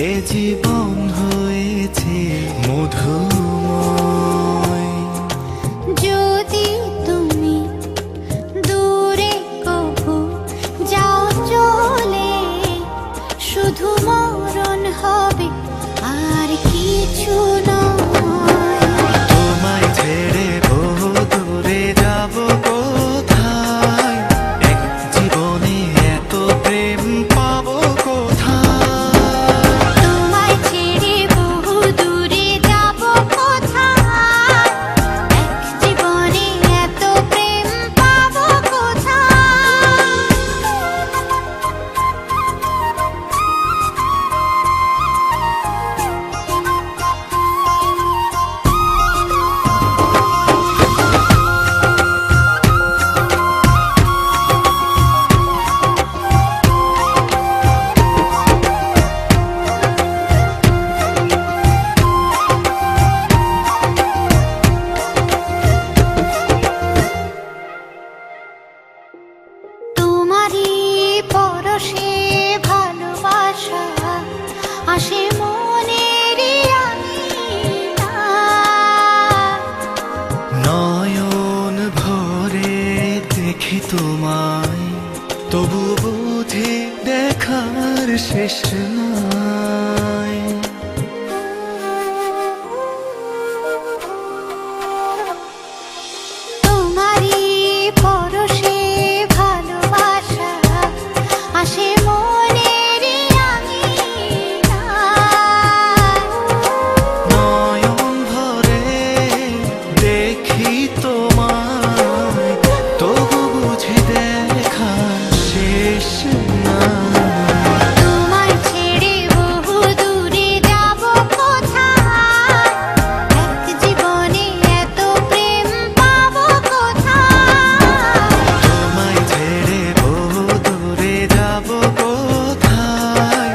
এ জীবন হয়েছে মধুময়। যদি তুমি দূরে কভু যাও চলে, শুধু মরণ হবে আর কিছু নয়। তোমায় ছেড়ে বহু দূরে যাব কোথায়, এক জীবনে এত প্রেম পাবো কোথায়। তোমায় ছেড়ে বহু দূরে যাব কোথায়, এক জীবনে এত প্রেম পাবো কোথায়। তোমারই পরশে ভালোবাসা আসে মনের আঙিনায়। নয়ন ভরে দেখি তোমায়, তবু বুঝি দেখার শেষ নাই। তোমারই পরশে ভালোবাসা আসে মনের আঙিনায়। নয়ন ভরে দেখি তোমায়, তবু বুঝি দেখার শেষ নাই। তোমায় ছেড়ে বহু দূরে যাব কোথায়, এক জীবনে এত প্রেম পাবো কোথায়। তোমায় ছেড়ে বহু দূরে যাব কোথায়,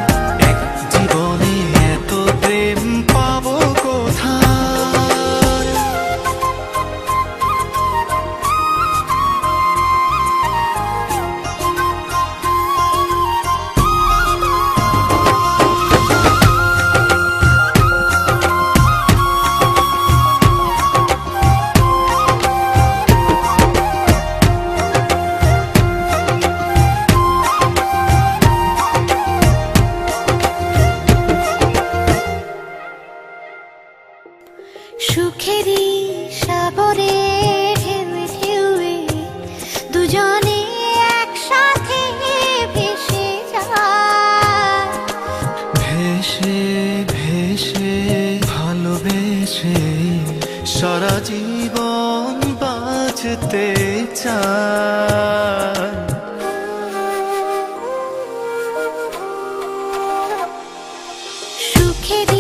এক জীবনে এত প্রেম পাবো কোথায়। সুখেরই সাগরে ঢেউয়ে ঢেউয়ে দুজনে একসাথে ভেসে যায়। ভেসে ভেসে ভালোবেসে সারা জীবন বাঁচতে চায়। সুখেরই